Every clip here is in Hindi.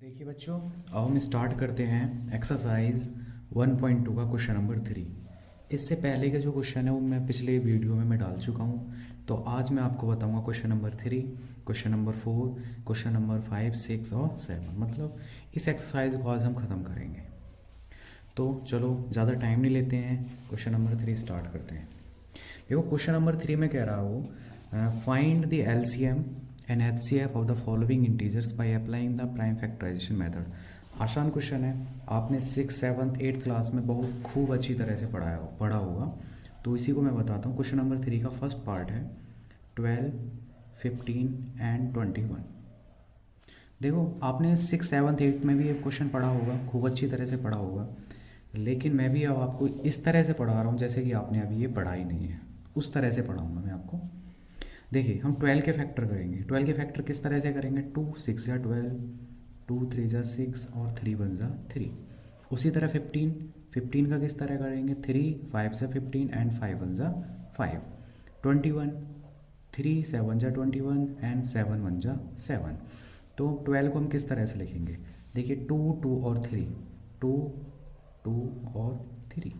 देखिए बच्चों, अब हम स्टार्ट करते हैं एक्सरसाइज 1.2 का क्वेश्चन नंबर 3। इससे पहले का जो क्वेश्चन है वो मैं पिछले वीडियो में डाल चुका हूँ। तो आज मैं आपको बताऊंगा question number 3, question number 4, question number 5, 6 और 7। मतलब इस एक्सरसाइज को आज हम ख़त्म करेंगे। तो चलो ज़्यादा टाइम नहीं लेते हैं, क्वेश्चन नंबर 3 स्टार्ट करते हैं। देखो क्वेश्चन नंबर 3 में कह रहा हो find the LCM and HCF of the following integers by applying the prime factorisation method. आसान क्वेश्चन है, आपने 6, 7, 8 क्लास में बहुत खूब अच्छी तरह से पढ़ा होगा। तो इसी को मैं बताता हूँ। क्वेश्चन नंबर 3 का फर्स्ट पार्ट है 12, 15 एंड 21। देखो आपने 6, 7, 8 में भी ये क्वेश्चन पढ़ा होगा, खूब अच्छी तरह से पढ़ा होगा। लेकिन मैं भी अब आपको इस तरह से पढ़ा रहा हूँ जैसे कि आपने अभी ये पढ़ा ही नहीं है, उस तरह से पढ़ाऊँगा मैं आपको। देखिए हम 12 के फैक्टर करेंगे। 12 के फैक्टर किस तरह से करेंगे? 2 6 या 12, 2 3 जा 6 और 3 1 जा 3। उसी तरह 15 का किस तरह करेंगे? 3 5 जा 15 एंड 5 1 जा 5। 21 3 7 जा 21 एंड 7 1 जा 7। तो 12 को हम किस तरह से लिखेंगे? देखिए 2 2 और 3, 2 2 और 3।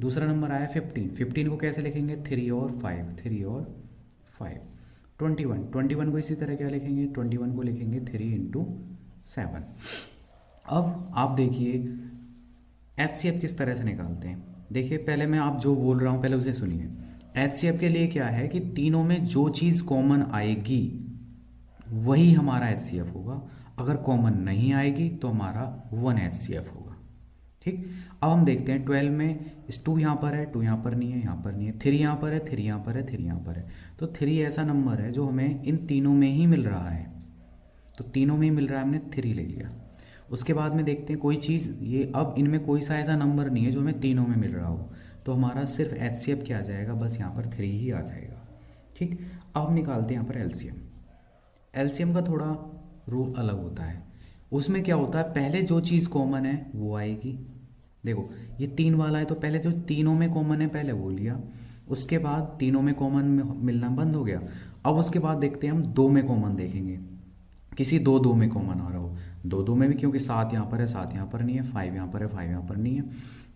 दूसरा नंबर आया 15 को कैसे लिखेंगे? 3 और 5, 3 और 5। 21 को इसी तरह क्या लिखेंगे? 21 को लिखेंगे 3 इंटू 7। अब आप देखिए एचसीएफ किस तरह से निकालते हैं। देखिए पहले मैं आप जो बोल रहा हूँ पहले उसे सुनिए। एचसीएफ के लिए क्या है कि तीनों में जो चीज़ कॉमन आएगी वही हमारा एचसीएफ होगा। अगर कॉमन नहीं आएगी तो हमारा 1 एचसीएफ होगा। ठीक, अब हम देखते हैं 12 में इस 2 यहाँ पर है, 2 यहाँ पर नहीं है, यहाँ पर नहीं है, 3 यहाँ पर है, 3 यहाँ पर है, 3 यहाँ पर है। तो 3 ऐसा नंबर है जो हमें इन तीनों में ही मिल रहा है। तो तीनों में ही मिल रहा है, हमने 3 ले लिया। उसके बाद में देखते हैं कोई चीज़, ये अब इनमें कोई सा ऐसा नंबर नहीं है जो हमें तीनों में मिल रहा हो। तो हमारा सिर्फ एचसीएफ क्या आ जाएगा? बस यहाँ पर 3 ही आ जाएगा। ठीक, अब हम निकालते हैं यहाँ पर एलसीएम। एलसीएम का थोड़ा रूल अलग होता है। उसमें क्या होता है, पहले जो चीज़ कॉमन है वो आएगी। देखो ये 3 वाला है तो पहले जो तीनों में कॉमन है पहले वो लिया, उसके बाद तीनों में कॉमन मिलना बंद हो गया। अब उसके बाद देखते हैं हम 2 में कॉमन देखेंगे, किसी 2 में कॉमन आ रहा हो। 2 में भी, क्योंकि 7 यहाँ पर है, 7 यहाँ पर नहीं है, 5 यहाँ पर है, 5 यहाँ पर नहीं है,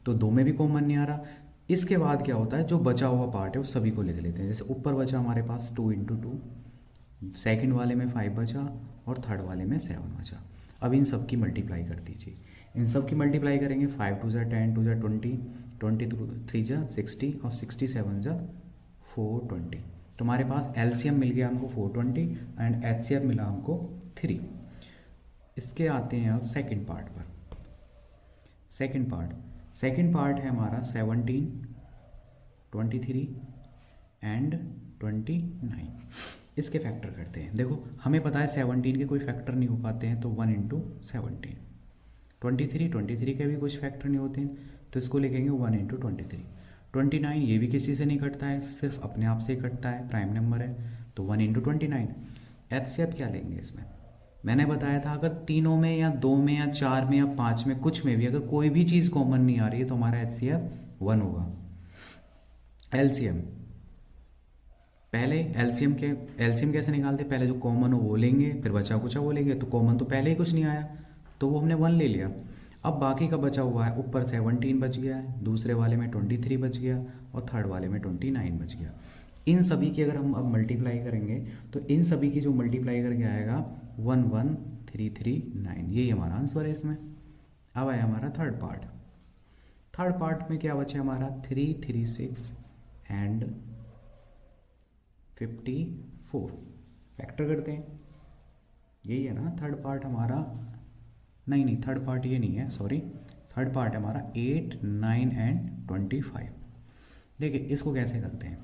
तो 2 में भी कॉमन नहीं आ रहा। इसके बाद क्या होता है, जो बचा हुआ पार्ट है वो सभी को लिख लेते हैं। जैसे ऊपर बचा हमारे पास 2 इंटू 2, सेकेंड वाले में 5 बचा और थर्ड वाले में 7 बचा। अब इन सब की मल्टीप्लाई कर दीजिए। इन सब की मल्टीप्लाई करेंगे, 5 2 जा 10, 2 जा 20, 23 जा 60 और 67 जा 420। तो हमारे पास एलसीएम मिल गया हमको 420 एंड एचसीएफ मिला हमको 3। इसके आते हैं अब सेकंड पार्ट पर। सेकंड पार्ट है हमारा 17, 23 एंड 29। इसके फैक्टर करते हैं। देखो हमें पता है 17 के कोई फैक्टर नहीं हो पाते हैं, तो 1 इंटू 17। 23 के भी कुछ फैक्टर नहीं होते हैं, तो इसको लिखेंगे 1 इंटू 23। 29 ये भी किसी से नहीं कटता है, सिर्फ अपने आप से ही कटता है, प्राइम नंबर है, तो 1 इंटू 29। एचसीएफ क्या लेंगे इसमें? मैंने बताया था अगर तीनों में या 2 में या 4 में या 5 में कुछ में भी अगर कोई भी चीज़ कॉमन नहीं आ रही है तो हमारा एचसीएफ 1 होगा। एलसीएम, पहले एलसीएम कैसे निकालते? पहले जो कॉमन हो वो लेंगे, फिर बचा कुचा वो लेंगे। तो कॉमन तो पहले ही कुछ नहीं आया तो वो हमने 1 ले लिया। अब बाकी का बचा हुआ है, ऊपर 17 बच गया है, दूसरे वाले में 23 बच गया और थर्ड वाले में 29 बच गया। इन सभी की अगर हम अब मल्टीप्लाई करेंगे तो इन सभी की जो मल्टीप्लाई करके आएगा 11339, यही हमारा आंसर है इसमें। अब आया हमारा थर्ड पार्ट में क्या बचे हमारा 336 एंड 54। फैक्टर करते हैं, यही है ना थर्ड पार्ट हमारा। नहीं थर्ड पार्ट ये नहीं है, सॉरी। थर्ड पार्ट है हमारा 8 9 एंड 25। देखिए इसको कैसे करते हैं।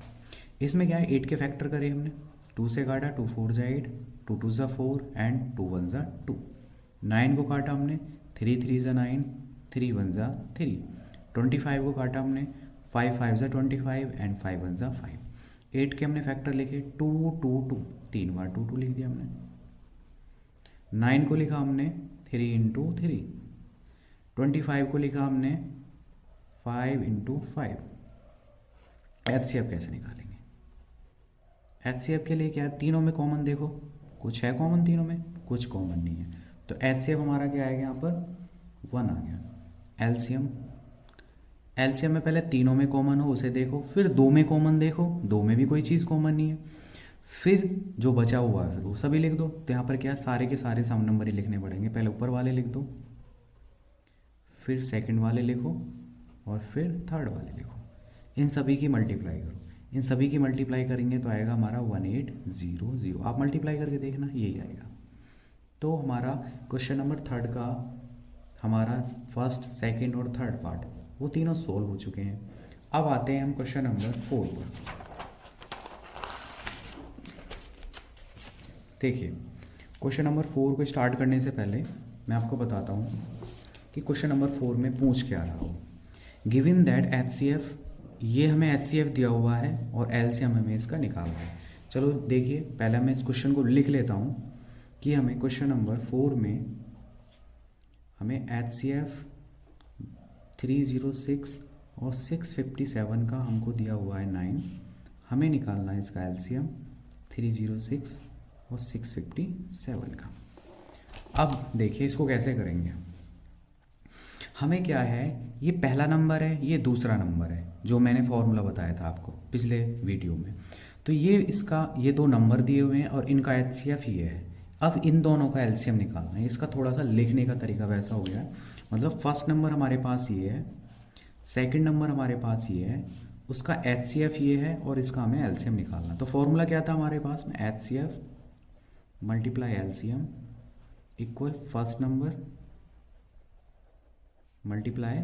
इसमें क्या है, 8 के फैक्टर करे हमने, 2 से काटा, 2 4 जा 8, 2 2 जा 4 एंड 2 1 जा 2। 9 को काटा हमने, 3 3 जा 9, 3 1 जा 3। 25 को काटा हमने, 5 5 जा 25 एंड 5 1 जा 5। 8 के हमने फैक्टर लिखे 2 2 2, 3 बार 2 2 लिख दिया हमने। 9 को लिखा हमने 3 इंटू 3। 25 को लिखा हमने 5 इंटू 5। एचसीएफ कैसे निकालेंगे? एचसीएफ के लिए क्या है, तीनों में कॉमन देखो, कुछ है कॉमन तीनों में, कुछ कॉमन नहीं है। तो एचसीएफ हमारा क्या आएगा यहाँ पर 1 आ गया। एलसीएम, एलसीएम में पहले तीनों में कॉमन हो उसे देखो, फिर दो में कॉमन देखो, दो में भी कोई चीज़ कॉमन नहीं है, फिर जो बचा हुआ है फिर वो सभी लिख दो। तो यहाँ पर क्या है, सारे के सारे सम नंबर ही लिखने पड़ेंगे। पहले ऊपर वाले लिख दो, फिर सेकंड वाले लिखो, और फिर थर्ड वाले लिखो। इन सभी की मल्टीप्लाई करो, इन सभी की मल्टीप्लाई करेंगे तो आएगा हमारा 1800। आप मल्टीप्लाई करके देखना, यही आएगा। तो हमारा क्वेश्चन नंबर थर्ड का हमारा फर्स्ट, सेकंड और थर्ड पार्ट वो तीनों सोल्व हो चुके हैं। अब आते हैं हम क्वेश्चन नंबर 4 पर। देखिए, क्वेश्चन नंबर 4 को स्टार्ट करने से पहले मैं आपको बताता हूँ कि क्वेश्चन नंबर 4 में पूछ क्या रहा हो। गिवन दैट एचसीएफ, ये हमें एचसीएफ दिया हुआ है और एलसीएम हमें इसका निकालना है। चलो देखिए, पहले मैं इस क्वेश्चन को लिख लेता हूँ कि हमें क्वेश्चन नंबर 4 में हमें एचसीएफ 306 और 657 का हमको दिया हुआ है 9। हमें निकालना है इसका एलसीएम 306 और 657 का। अब देखिए इसको कैसे करेंगे। हमें क्या है, ये पहला नंबर है, ये दूसरा नंबर है, जो मैंने फॉर्मूला बताया था आपको पिछले वीडियो में। तो ये इसका, ये दो नंबर दिए हुए हैं और इनका एचसीएफ ये है। अब इन दोनों का एलसीएम निकालना है। इसका थोड़ा सा लिखने का तरीका वैसा हो गया है, मतलब फर्स्ट नंबर हमारे पास ये है, सेकंड नंबर हमारे पास ये है, उसका एचसीएफ ये है और इसका हमें एलसीएम निकालना। तो फॉर्मूला क्या था हमारे पास में, HCF multiply LCM equal first number multiply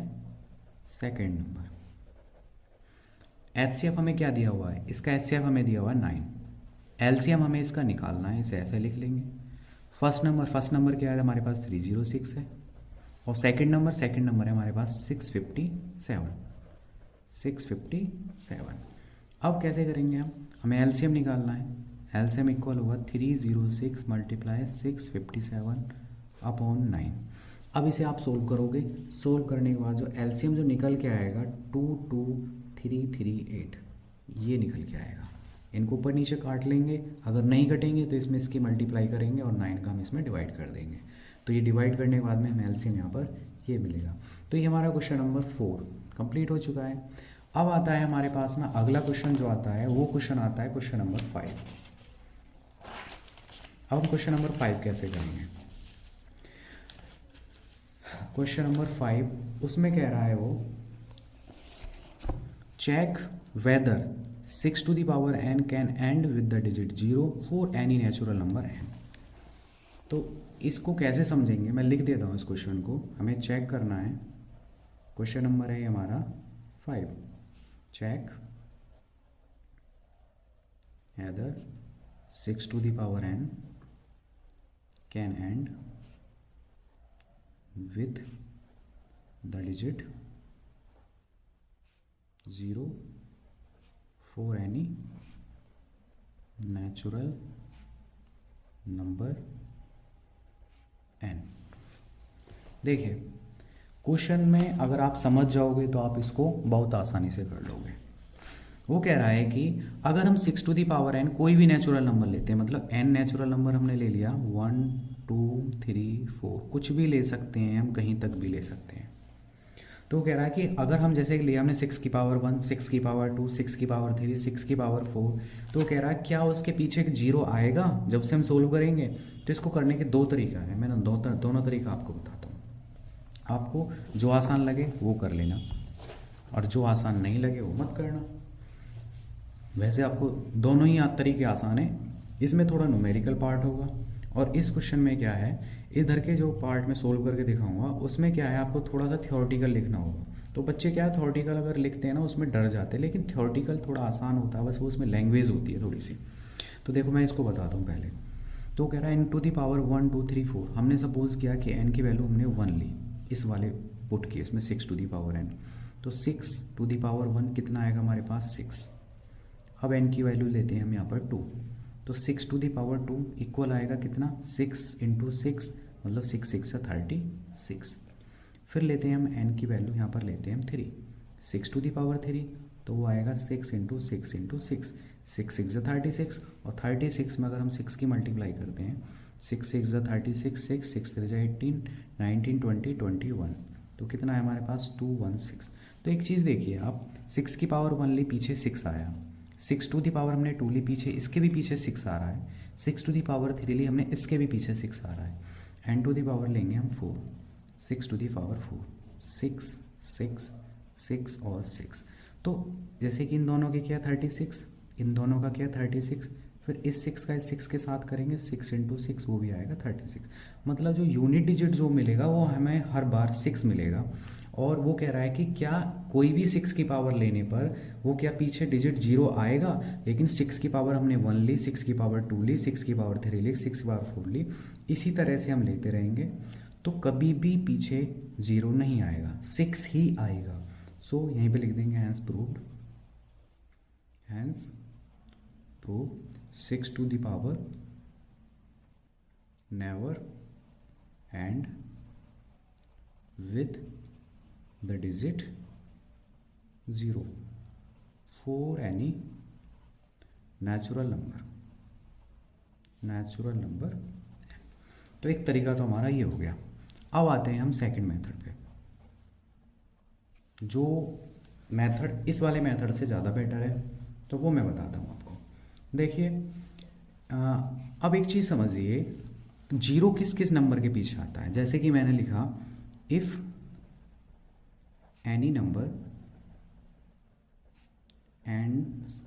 second number. HCF हमें क्या दिया हुआ है, इसका एचसीएफ हमें दिया हुआ है 9। एलसीएम हमें इसका निकालना है, इसे ऐसे लिख लेंगे। फर्स्ट नंबर क्या है हमारे पास 306 है, और सेकंड नंबर है हमारे पास 657। अब कैसे करेंगे हम, हमें एलसीएम निकालना है। एलसीएम इक्वल होगा 306 मल्टीप्लाई 657 अपॉन 9। अब इसे आप सोल्व करोगे, सोल्व करने के बाद जो एलसीएम जो निकल के आएगा 22338, ये निकल के आएगा। इनको ऊपर नीचे काट लेंगे, अगर नहीं कटेंगे तो इसमें इसकी मल्टीप्लाई करेंगे और 9 का हम इसमें डिवाइड कर देंगे। तो ये डिवाइड करने के बाद में हमें एलसीएम यहाँ पर ये मिलेगा। तो ये हमारा क्वेश्चन नंबर 4 कंप्लीट हो चुका है। अब आता है हमारे पास में अगला क्वेश्चन जो आता है, वो क्वेश्चन आता है क्वेश्चन नंबर 5। अब हम क्वेश्चन नंबर 5 कैसे करेंगे। क्वेश्चन नंबर 5 उसमें कह रहा है वो, check whether 6 to the power n can end with the digit 0 for any natural number n। तो इसको कैसे समझेंगे, मैं लिख देता हूँ इस क्वेश्चन को। हमें चेक करना है, क्वेश्चन नंबर है हमारा 5, check whether 6 to the power n can end with the digit 0 for any natural number n। देखिए, क्वेश्चन में अगर आप समझ जाओगे तो आप इसको बहुत आसानी से कर लोगे। वो कह रहा है कि अगर हम 6 to the power n कोई भी नेचुरल नंबर लेते हैं, मतलब n नेचुरल नंबर हमने ले लिया, 1 2 3 4, कुछ भी ले सकते हैं हम, कहीं तक भी ले सकते हैं। तो कह रहा है कि अगर हम जैसे लिया हमने 6 की पावर 1, 6 की पावर 2, 6 की पावर 3, 6 की पावर 4, तो कह रहा है क्या उसके पीछे एक जीरो आएगा जब से हम सोल्व करेंगे। तो इसको करने के दो तरीका है, मैं दोनों तरीका आपको बताता हूँ। आपको जो आसान लगे वो कर लेना, और जो आसान नहीं लगे वो मत करना। वैसे आपको दोनों ही तरीके आसान है, इसमें थोड़ा न्यूमेरिकल पार्ट होगा, और इस क्वेश्चन में क्या है, इधर के जो पार्ट में सोल्व करके दिखाऊंगा उसमें क्या है, आपको थोड़ा सा थ्योरेटिकल लिखना होगा। तो बच्चे क्या है, थ्योरेटिकल अगर लिखते हैं ना उसमें डर जाते हैं, लेकिन थ्योरेटिकल थोड़ा आसान होता है, बस वो उसमें लैंग्वेज होती है थोड़ी सी। तो देखो मैं इसको बताता हूँ पहले। तो कह रहा है n to the power 1 2 3 4, हमने सपोज किया कि n की वैल्यू हमने 1 ली, इस वाले पुट केस में 6 to the power n। तो 6 to the power 1 कितना आएगा हमारे पास 6। अब n की वैल्यू लेते हैं हम यहाँ पर 2, तो 6 to the power 2 इक्वल आएगा कितना, 6 into 6, मतलब 6 6 36। फिर लेते हैं हम n की वैल्यू यहाँ पर लेते हैं हम 3, 6 to the power 3, तो वो आएगा 6 into 6 into 6, 6 6 36, और 36 में अगर हम 6 की मल्टीप्लाई करते हैं 6 6 ज़ा 36, 6 6 3 ज़ा 18, 19 20 21, तो कितना है हमारे पास 216। तो एक चीज़ देखिए आप, 6 की पावर 1 ली, पीछे 6 आया, 6 टू दी पावर हमने 2 ली, पीछे इसके भी पीछे 6 आ रहा है, 6 टू दी पावर 3 ली हमने, इसके भी पीछे 6 आ रहा है, एन टू दी पावर लेंगे हम 4, 6 टू दी पावर 4, 6 6 6 और 6। तो जैसे कि इन दोनों के क्या 36, इन दोनों का क्या 36, फिर इस 6 का इस 6 के साथ करेंगे, 6 इंटू 6 वो भी आएगा 36। मतलब जो यूनिट डिजिट जो मिलेगा वो हमें हर बार 6 मिलेगा। और वो कह रहा है कि क्या कोई भी 6 की पावर लेने पर वो क्या पीछे डिजिट 0 आएगा, लेकिन 6 की पावर हमने 1 ली, 6 की पावर 2 ली, 6 की पावर 3 ली, 6 की पावर 4 ली, इसी तरह से हम लेते रहेंगे तो कभी भी पीछे 0 नहीं आएगा, 6 ही आएगा। सो यहीं पे लिख देंगे hence proved, hence prove 6 to the power never end with the digit 0 for any natural number. तो एक तरीका तो हमारा ये हो गया। अब आते हैं हम सेकंड मेथड पे, जो मेथड इस वाले मेथड से ज़्यादा बेटर है, तो वो मैं बताता हूँ आपको। देखिए अब एक चीज़ समझिए, 0 किस किस नंबर के पीछे आता है। जैसे कि मैंने लिखा if any number ends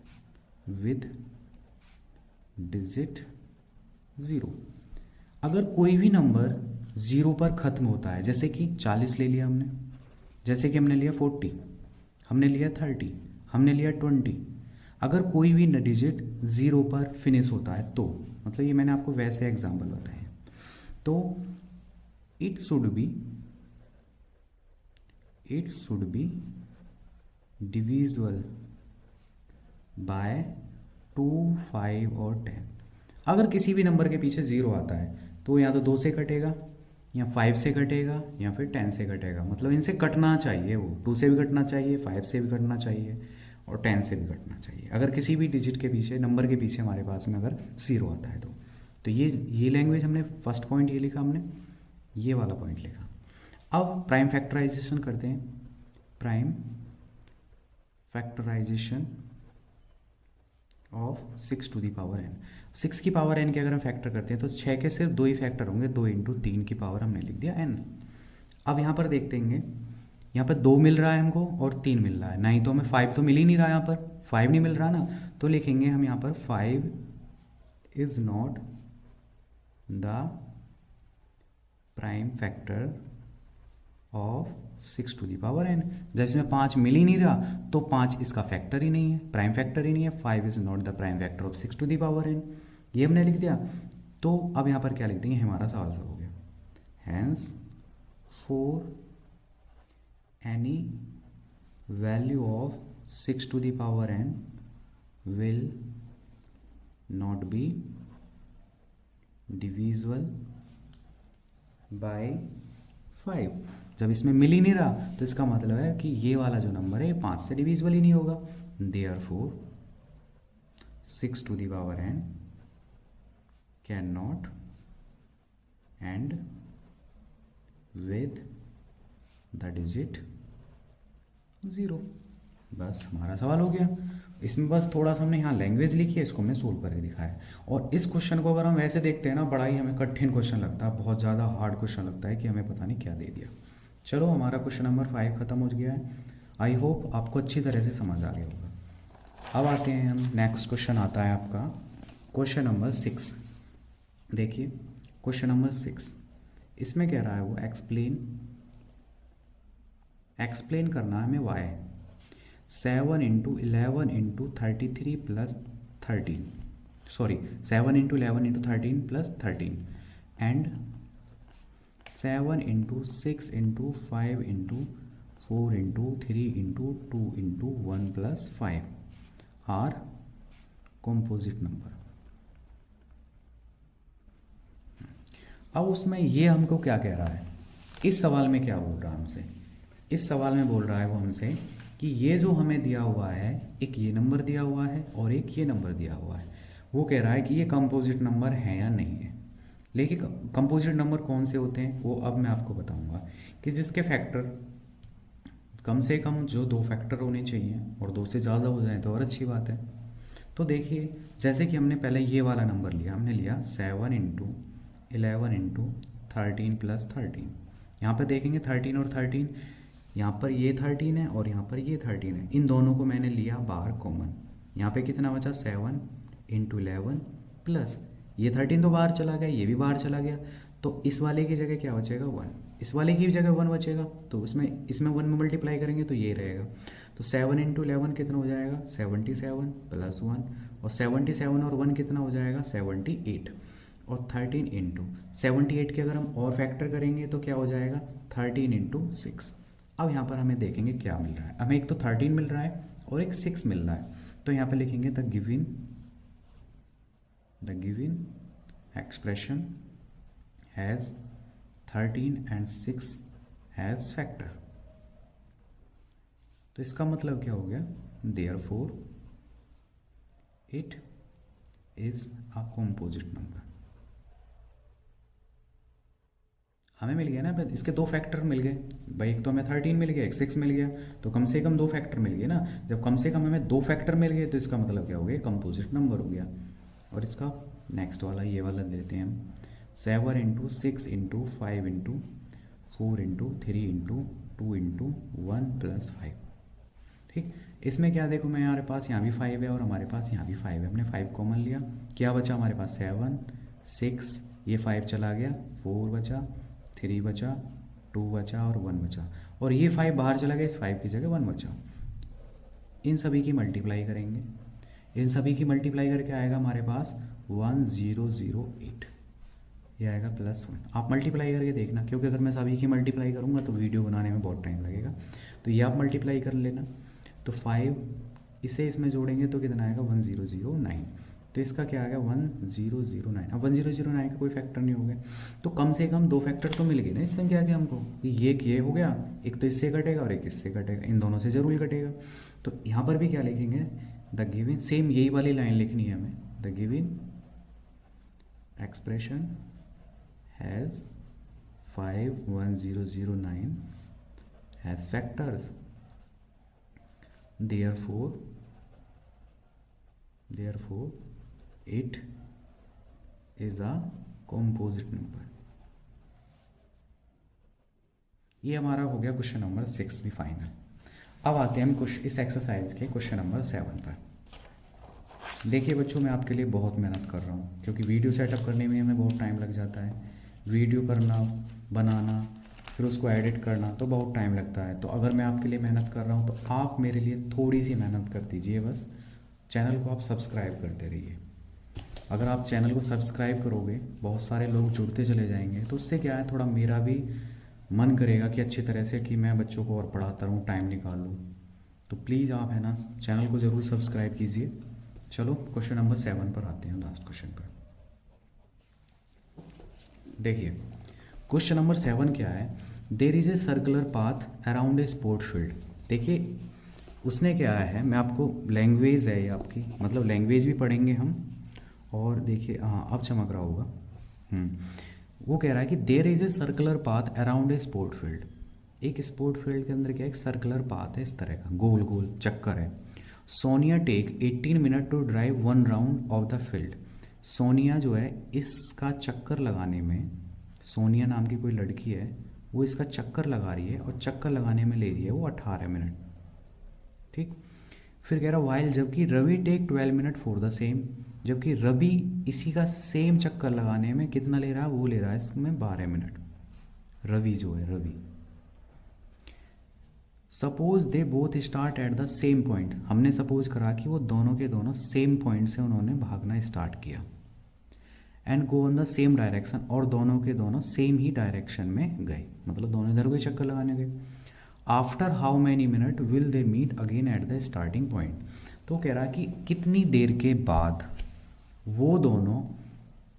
with digit 0, अगर कोई भी नंबर 0 पर ख़त्म होता है, जैसे कि 40 ले लिया हमने, जैसे कि हमने लिया 40, हमने लिया 30, हमने लिया 20, अगर कोई भी डिजिट 0 पर फिनिश होता है तो मतलब ये मैंने आपको वैसे एग्जाम्पल बताए हैं, तो it should be divisible bye 2, 5 और 10। अगर किसी भी नंबर के पीछे 0 आता है तो या तो 2 से कटेगा, या 5 से कटेगा, या फिर 10 से कटेगा। मतलब इनसे कटना चाहिए, वो 2 से भी कटना चाहिए, 5 से भी कटना चाहिए और 10 से भी कटना चाहिए। अगर किसी भी डिजिट के पीछे, नंबर के पीछे हमारे पास में अगर 0 आता है तो ये लैंग्वेज हमने फर्स्ट पॉइंट ये लिखा, हमने ये वाला पॉइंट लिखा। अब प्राइम फैक्टराइजेशन करते हैं। Prime factorisation of 6 to the power n। 6 की पावर n के अगर हम फैक्टर करते हैं तो 6 के सिर्फ 2 ही फैक्टर होंगे, 2 इंटू 3 की पावर हमने लिख दिया n। अब यहाँ पर देखते हैं, यहाँ पर 2 मिल रहा है हमको और 3 मिल रहा है, नहीं तो हमें 5 तो मिल ही नहीं रहा, यहाँ पर 5 नहीं मिल रहा ना, तो लिखेंगे हम यहाँ पर 5 is not the prime factor of 6 to the power n। जब इसमें 5 मिल ही नहीं रहा तो 5 इसका फैक्टर ही नहीं है, प्राइम फैक्टर ही नहीं है। 5 is not the prime factor of 6 to the power n, ये हमने लिख दिया। तो अब यहाँ पर क्या लिख देंगे, हमारा सवाल सब हो गया। Hence for any value of 6 to the power n will not be divisible by 5। जब इसमें मिल ही नहीं रहा तो इसका मतलब है कि ये वाला जो नंबर है 5 से डिविजिबल ही नहीं होगा। Therefore 6 to the power n can not end with the digit 0। बस हमारा सवाल हो गया। इसमें बस थोड़ा सा हमने यहाँ लैंग्वेज लिखी है, इसको हमने सोल्व करके दिखाया। और इस क्वेश्चन को अगर हम वैसे देखते हैं ना, बड़ा ही हमें कठिन क्वेश्चन लगता है, बहुत ज़्यादा हार्ड क्वेश्चन लगता है कि हमें पता नहीं क्या दे दिया। चलो हमारा क्वेश्चन नंबर 5 खत्म हो गया है। आई होप आपको अच्छी तरह से समझ आ गया होगा। अब आते हैं हम, नेक्स्ट क्वेश्चन आता है आपका क्वेश्चन नंबर 6। देखिए क्वेश्चन नंबर 6, इसमें कह रहा है वो एक्सप्लेन करना है हमें y 7 into 11 into 33 plus 13, sorry 7 into 11 into 13 plus 13 and 7 into 6 into 5 into 4 into 3 into 2 into 1 plus 5 are composite number. अब उसमें ये हमको क्या कह रहा है, इस सवाल में क्या बोल रहा है हमसे, इस सवाल में बोल रहा है वो हमसे कि ये जो हमें दिया हुआ है, एक ये नंबर दिया हुआ है और एक ये नंबर दिया हुआ है, वो कह रहा है कि ये कंपोजिट नंबर है या नहीं है। लेकिन कंपोजिट नंबर कौन से होते हैं वो अब मैं आपको बताऊंगा कि जिसके फैक्टर कम से कम जो 2 फैक्टर होने चाहिए और 2 से ज़्यादा हो जाए तो और अच्छी बात है। तो देखिए जैसे कि हमने पहले ये वाला नंबर लिया, हमने लिया 7 इंटू 11 इंटू 13 प्लस 13। यहाँ पर देखेंगे 13 और 13, यहाँ पर ये 13 है और यहाँ पर ये 13 है, इन दोनों को मैंने लिया बाहर कॉमन। यहाँ पे कितना बचा 7 इंटू 11 प्लस ये 13 तो बाहर चला गया, ये भी बाहर चला गया, तो इस वाले की जगह क्या बचेगा 1, इस वाले की भी जगह 1 बचेगा, तो उसमें इसमें 1 में मल्टीप्लाई करेंगे तो ये रहेगा। तो 7 इंटू 11 कितना हो जाएगा 77 प्लस 1, और 77 और 1 कितना हो जाएगा 78, और 13 इंटू 78 के अगर हम और फैक्टर करेंगे तो क्या हो जाएगा 13 इंटू 6। अब यहाँ पर हमें देखेंगे क्या मिल रहा है, हमें एक तो 13 मिल रहा है और एक 6 मिल रहा है, तो यहाँ पर लिखेंगे the given expression has 13 and 6 has factor. तो इसका मतलब क्या हो गया, therefore it is a composite number. हमें मिल गया ना, इसके 2 फैक्टर मिल गए भाई, एक तो हमें 13 मिल गया, एक 6 मिल गया, तो कम से कम 2 फैक्टर मिल गए ना। जब कम से कम हमें 2 फैक्टर मिल गए तो इसका मतलब क्या हो गया, कंपोजिट नंबर हो गया। और इसका नेक्स्ट वाला ये वाला देते हैं हम, 7 into 6 into 5 into 4 into 3 into 2 into 1 plus 5। ठीक, इसमें क्या देखो मैं हमारे पास यहाँ भी 5 है और हमारे पास यहाँ भी 5 है, हमने 5 कॉमन लिया, क्या बचा हमारे पास 7 6, ये 5 चला गया, 4 बचा, 3 बचा, 2 बचा और 1 बचा, और ये 5 बाहर चला गया, इस 5 की जगह 1 बचा। इन सभी की मल्टीप्लाई करेंगे, इन सभी की मल्टीप्लाई करके आएगा हमारे पास 1008, ये आएगा +1। आप मल्टीप्लाई करके देखना, क्योंकि अगर मैं सभी की मल्टीप्लाई करूँगा तो वीडियो बनाने में बहुत टाइम लगेगा, तो ये आप मल्टीप्लाई कर लेना। तो 5 इसे इसमें जोड़ेंगे तो कितना आएगा 1009, तो इसका क्या आ गया 1009। अब 1009 का कोई फैक्टर नहीं हो गया, तो कम से कम 2 फैक्टर तो मिल गए ना इस संख्या के हमको, ये हो गया, एक तो इससे कटेगा और एक इससे कटेगा, इन दोनों से जरूर कटेगा। तो यहाँ पर भी क्या लिखेंगे, द गिवन, सेम यही वाली लाइन लिखनी है हमें, the given expression has 51009 has factors, therefore it is a composite number। ये हमारा हो गया क्वेश्चन नंबर 6 भी फाइनल। अब आते हैं हम कुछ इस एक्सरसाइज के क्वेश्चन नंबर 7 पर। देखिए बच्चों, मैं आपके लिए बहुत मेहनत कर रहा हूँ, क्योंकि वीडियो सेटअप करने में हमें बहुत टाइम लग जाता है, वीडियो करना, बनाना, फिर उसको एडिट करना तो बहुत टाइम लगता है। तो अगर मैं आपके लिए मेहनत कर रहा हूँ तो आप मेरे लिए थोड़ी सी मेहनत कर दीजिए, बस चैनल को आप सब्सक्राइब करते रहिए। अगर आप चैनल को सब्सक्राइब करोगे, बहुत सारे लोग जुड़ते चले जाएंगे, तो उससे क्या है, थोड़ा मेरा भी मन करेगा कि अच्छी तरह से कि मैं बच्चों को और पढ़ाता रहूँ, टाइम निकाल लूँ। तो प्लीज़ आप है ना चैनल को ज़रूर सब्सक्राइब कीजिए। चलो क्वेश्चन नंबर 7 पर आते हैं, लास्ट क्वेश्चन पर। देखिए क्वेश्चन नंबर 7 क्या है, there is a circular path around a sport field. देखिए उसने क्या है, मैं आपको लैंग्वेज है ये आपकी, मतलब लैंग्वेज भी पढ़ेंगे हम, और देखिए हाँ अब चमक रहा होगा। वो कह रहा है कि there is a circular path around a sport field. एक स्पोर्ट फील्ड के अंदर क्या, एक सर्कुलर पाथ है, इस तरह का गोल गोल चक्कर है। Sonia take 18 minute to drive 1 round of the field. Sonia जो है इसका चक्कर लगाने में, सोनिया नाम की कोई लड़की है, वो इसका चक्कर लगा रही है और चक्कर लगाने में ले रही है वो 18 मिनट। ठीक, फिर कह रहा वाइल, जबकि Ravi take 12 minute for the same, जबकि रवि इसी का सेम चक्कर लगाने में कितना ले रहा है, वो ले रहा है इसमें 12 मिनट। रवि जो है, Ravi, suppose they both start at the same point. हमने सपोज करा कि वो दोनों के दोनों सेम पॉइंट से उन्होंने भागना स्टार्ट किया, and go on the same direction, और दोनों के दोनों सेम ही डायरेक्शन में गए, मतलब दोनों इधर को चक्कर लगाने गए। After how many minute will they meet again at the starting point. तो कह रहा कि कितनी देर के बाद वो दोनों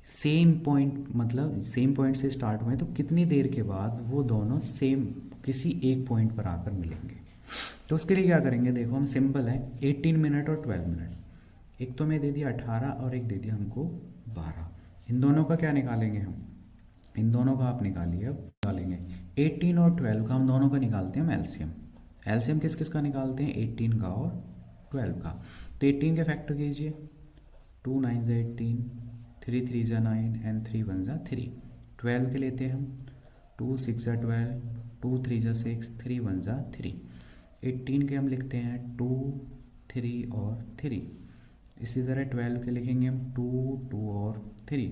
सेम पॉइंट, मतलब सेम पॉइंट से स्टार्ट हुए, तो कितनी देर के बाद वो दोनों सेम किसी एक पॉइंट पर आकर मिलेंगे। तो उसके लिए क्या करेंगे, देखो हम सिंपल है, 18 मिनट और 12 मिनट, एक तो मैं दे दिया 18 और एक दे दिया हमको 12। इन दोनों का क्या निकालेंगे हम, इन दोनों का आप निकालिए, अब निकालेंगे 18 और 12 का, हम दोनों का निकालते हैं हम एलसीएम। एलसीएम किस किस का निकालते हैं, 18 का और 12 का। तो 18 के फैक्टर कीजिए, 2 9 ज़ा 18, 3 3 ज़ा 9 एंड 3 1 ज़ा 3। 12 के लेते हैं हम, 2 6 ज़ा 12, 2 3 ज़ा 6, 3 1 ज़ा 3। 18 के हम लिखते हैं 2 3 और 3। इसी तरह 12 के लिखेंगे हम 2 2 और 3।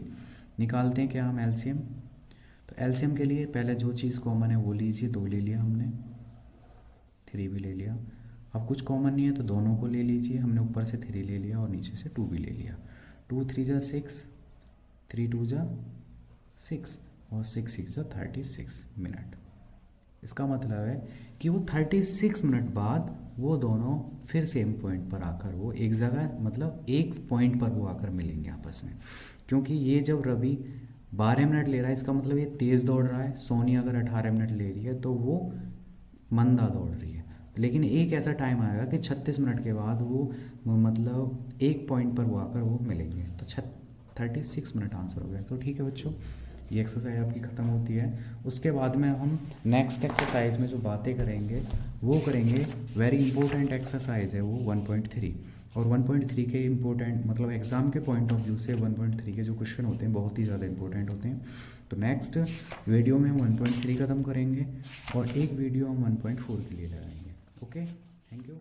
निकालते हैं क्या हम एलसीएम। तो एलसीएम के लिए पहले जो चीज़ कॉमन है वो लीजिए, 2 ले लिया हमने, 3 भी ले लिया। अब कुछ कॉमन नहीं है तो दोनों को ले लीजिए, हमने ऊपर से 3 ले लिया और नीचे से 2 भी ले लिया। 2 3 ज़ा 6, 3 2 ज़ा 6 और 6 6 ज़ा 36 मिनट। इसका मतलब है कि वो 36 मिनट बाद वो दोनों फिर सेम पॉइंट पर आकर, वो एक जगह मतलब एक पॉइंट पर वो आकर मिलेंगे आपस में। क्योंकि ये जब रवि 12 मिनट ले रहा है, इसका मतलब ये तेज़ दौड़ रहा है, सोनी अगर 18 मिनट ले रही है तो वो मंदा दौड़ रही है। लेकिन एक ऐसा टाइम आएगा कि 36 मिनट के बाद वो मतलब एक पॉइंट पर वो आकर वो मिलेंगे। तो 36 मिनट आंसर हो गया। तो ठीक है बच्चों, ये एक्सरसाइज आपकी ख़त्म होती है। उसके बाद में हम नेक्स्ट एक्सरसाइज में जो बातें करेंगे वो करेंगे, वेरी इंपॉर्टेंट एक्सरसाइज है वो 1.3। और 1.3 के इम्पोर्टेंट मतलब एग्ज़ाम के पॉइंट ऑफ व्यू से 1.3 के जो क्वेश्चन होते हैं बहुत ही ज़्यादा इंपॉर्टेंट होते हैं। तो नेक्स्ट वीडियो में हम 1.3 ख़त्म करेंगे और एक वीडियो हम 1.4 के लिए लगाएंगे। Okay, thank you.